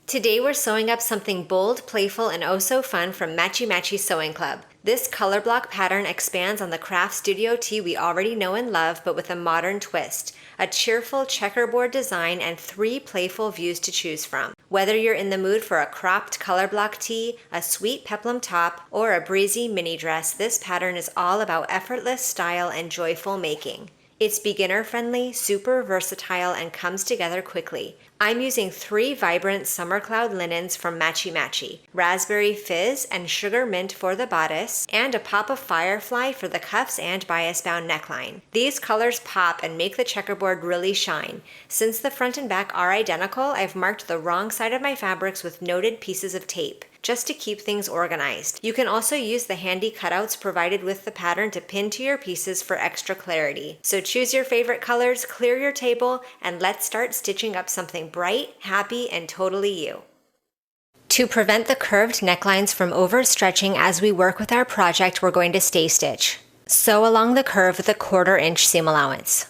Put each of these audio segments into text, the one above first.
Today we're sewing up something bold, playful, and oh so fun from Matchy Matchy Sewing Club. This color block pattern expands on the craft studio tee we already know and love, but with a modern twist. A cheerful checkerboard design and 3 playful views to choose from. Whether you're in the mood for a cropped color block tee, a sweet peplum top, or a breezy mini dress, this pattern is all about effortless style and joyful making. It's beginner-friendly, super versatile, and comes together quickly. I'm using 3 vibrant summer cloud linens from Matchy Matchy, raspberry fizz and sugar mint for the bodice, and a pop of firefly for the cuffs and bias-bound neckline. These colors pop and make the checkerboard really shine. Since the front and back are identical, I've marked the wrong side of my fabrics with noted pieces of tape, just to keep things organized. You can also use the handy cutouts provided with the pattern to pin to your pieces for extra clarity. So choose your favorite colors, clear your table, and let's start stitching up something bright, happy, and totally you. To prevent the curved necklines from overstretching as we work with our project, we're going to stay stitch. Sew along the curve with a 1/4 inch seam allowance.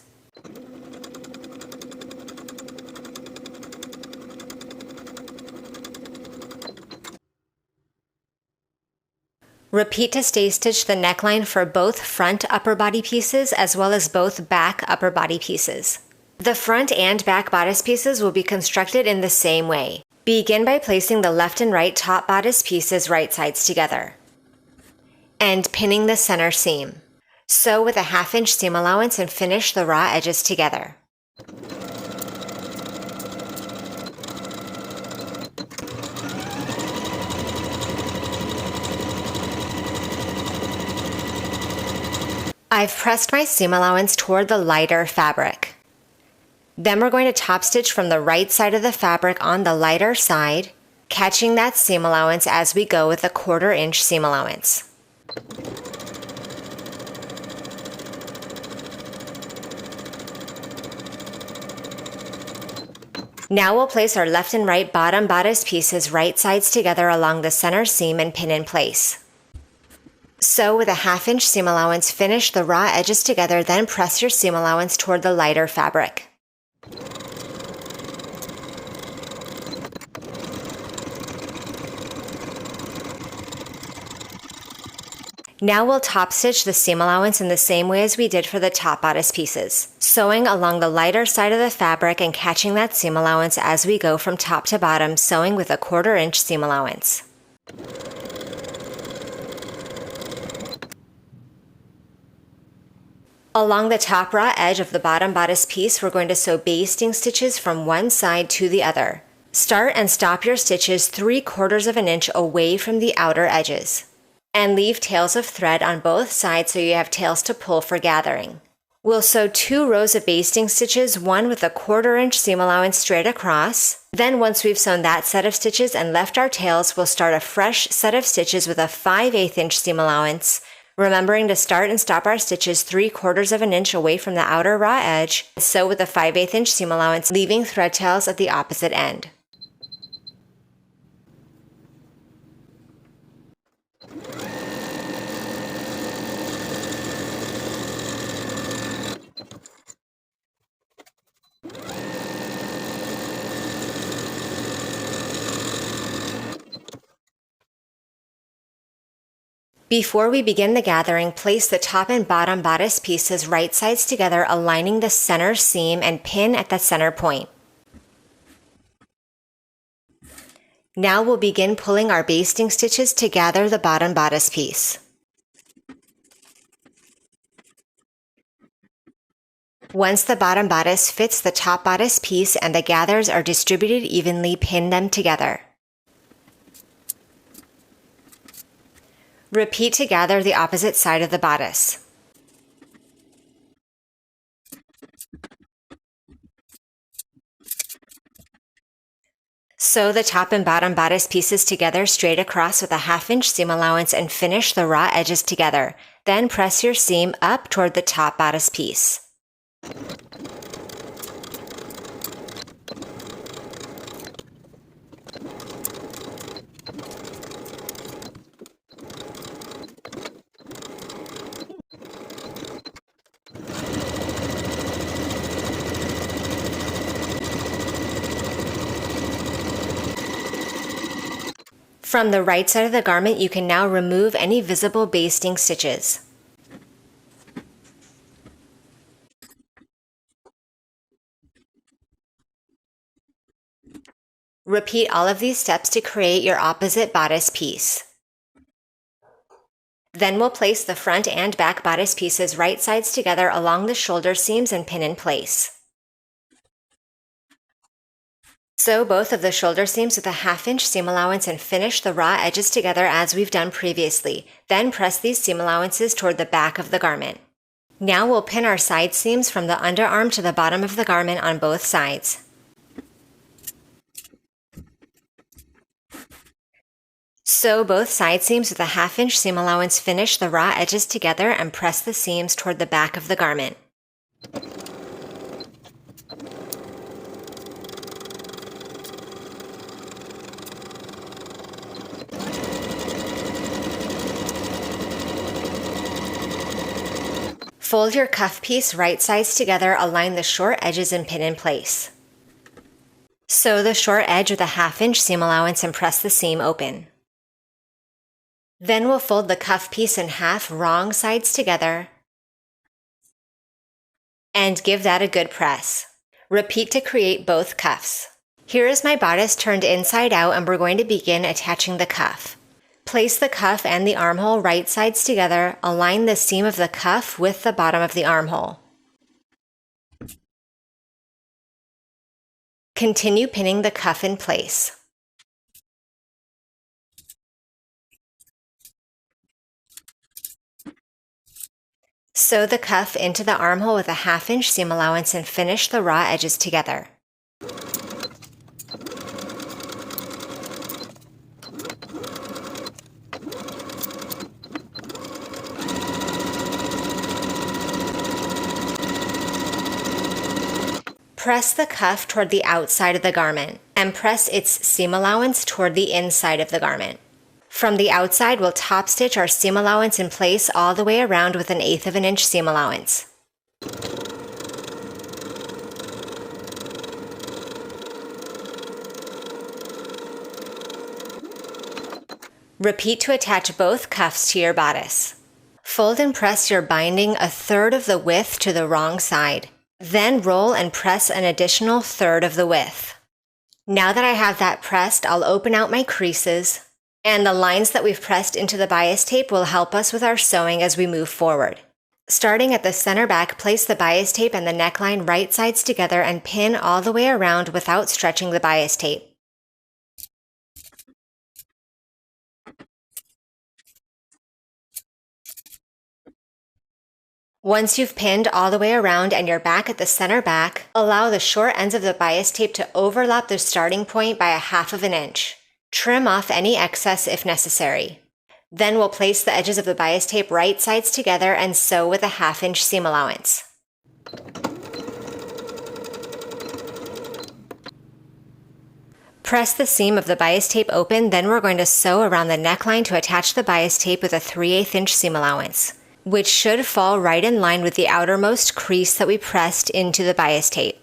Repeat to stay stitch the neckline for both front upper body pieces as well as both back upper body pieces. The front and back bodice pieces will be constructed in the same way. Begin by placing the left and right top bodice pieces right sides together and pinning the center seam. Sew with a 1/2 inch seam allowance and finish the raw edges together. I've pressed my seam allowance toward the lighter fabric. Then we're going to top stitch from the right side of the fabric on the lighter side, catching that seam allowance as we go with a 1/4 inch seam allowance. Now we'll place our left and right bottom bodice pieces right sides together along the center seam and pin in place. Sew with a 1/2 inch seam allowance, finish the raw edges together, then press your seam allowance toward the lighter fabric. Now we'll top stitch the seam allowance in the same way as we did for the top bodice pieces, sewing along the lighter side of the fabric and catching that seam allowance as we go from top to bottom, sewing with a 1/4 inch seam allowance. Along the top raw edge of the bottom bodice piece, we're going to sew basting stitches from one side to the other. Start and stop your stitches 3/4 of an inch away from the outer edges. And leave tails of thread on both sides so you have tails to pull for gathering. We'll sew 2 rows of basting stitches, one with a 1/4 inch seam allowance straight across. Then once we've sewn that set of stitches and left our tails, we'll start a fresh set of stitches with a 5/8 inch seam allowance, remembering to start and stop our stitches 3/4 of an inch away from the outer raw edge. Sew with a 5/8 inch seam allowance, leaving thread tails at the opposite end. Before we begin the gathering, place the top and bottom bodice pieces right sides together, aligning the center seam, and pin at the center point. Now we'll begin pulling our basting stitches to gather the bottom bodice piece. Once the bottom bodice fits the top bodice piece and the gathers are distributed evenly, pin them together. Repeat to gather the opposite side of the bodice. Sew the top and bottom bodice pieces together straight across with a 1/2 inch seam allowance and finish the raw edges together. Then press your seam up toward the top bodice piece. From the right side of the garment, you can now remove any visible basting stitches. Repeat all of these steps to create your opposite bodice piece. Then we'll place the front and back bodice pieces right sides together along the shoulder seams and pin in place. Sew both of the shoulder seams with a 1/2 inch seam allowance and finish the raw edges together as we've done previously. Then press these seam allowances toward the back of the garment. Now we'll pin our side seams from the underarm to the bottom of the garment on both sides. Sew both side seams with a 1/2 inch seam allowance, finish the raw edges together, and press the seams toward the back of the garment. Fold your cuff piece right sides together, align the short edges and pin in place. Sew the short edge with a 1/2 inch seam allowance and press the seam open. Then we'll fold the cuff piece in half, wrong sides together, and give that a good press. Repeat to create both cuffs. Here is my bodice turned inside out, and we're going to begin attaching the cuff. Place the cuff and the armhole right sides together, align the seam of the cuff with the bottom of the armhole. Continue pinning the cuff in place. Sew the cuff into the armhole with a 1/2 inch seam allowance and finish the raw edges together. Press the cuff toward the outside of the garment and press its seam allowance toward the inside of the garment. From the outside, we'll top stitch our seam allowance in place all the way around with an 1/8 of an inch seam allowance. Repeat to attach both cuffs to your bodice. Fold and press your binding 1/3 of the width to the wrong side. Then roll and press an additional 1/3 of the width. Now that I have that pressed, I'll open out my creases, and the lines that we've pressed into the bias tape will help us with our sewing as we move forward. Starting at the center back, place the bias tape and the neckline right sides together and pin all the way around without stretching the bias tape. Once you've pinned all the way around and you're back at the center back, allow the short ends of the bias tape to overlap the starting point by a 1/2 of an inch. Trim off any excess if necessary. Then we'll place the edges of the bias tape right sides together and sew with a 1/2 inch seam allowance. Press the seam of the bias tape open, then we're going to sew around the neckline to attach the bias tape with a 3/8 inch seam allowance, which should fall right in line with the outermost crease that we pressed into the bias tape.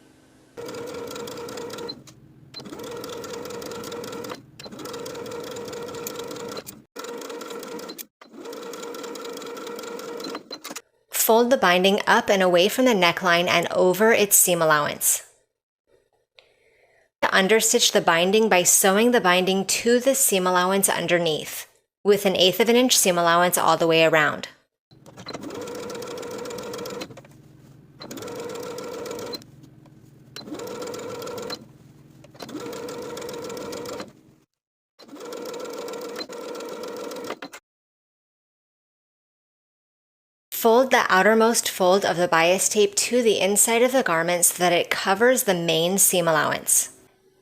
Fold the binding up and away from the neckline and over its seam allowance. Understitch the binding by sewing the binding to the seam allowance underneath, with an 1/8 of an inch seam allowance all the way around. Fold the outermost fold of the bias tape to the inside of the garment so that it covers the main seam allowance.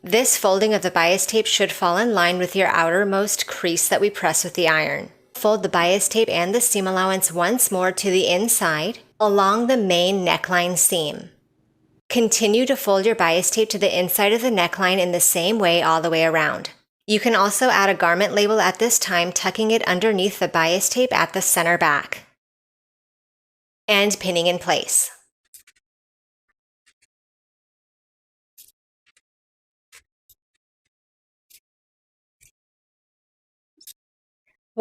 This folding of the bias tape should fall in line with your outermost crease that we press with the iron. Fold the bias tape and the seam allowance once more to the inside along the main neckline seam. Continue to fold your bias tape to the inside of the neckline in the same way all the way around. You can also add a garment label at this time, tucking it underneath the bias tape at the center back and pinning in place.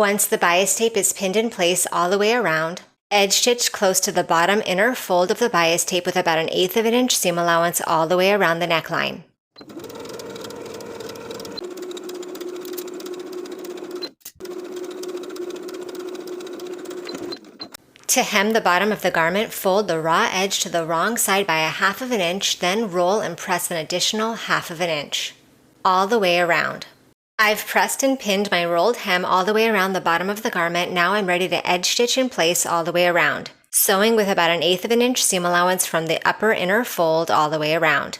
Once the bias tape is pinned in place all the way around, edge stitch close to the bottom inner fold of the bias tape with about 1/8 of an inch seam allowance all the way around the neckline. To hem the bottom of the garment, fold the raw edge to the wrong side by 1/2 of an inch, then roll and press an additional 1/2 of an inch, all the way around. I've pressed and pinned my rolled hem all the way around the bottom of the garment. Now I'm ready to edge stitch in place all the way around, sewing with about 1/8 of an inch seam allowance from the upper inner fold all the way around.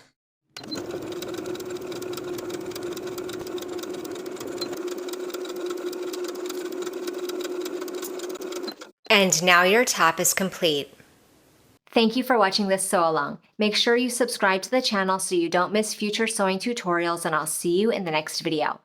And now your top is complete. Thank you for watching this sew along. Make sure you subscribe to the channel so you don't miss future sewing tutorials, and I'll see you in the next video.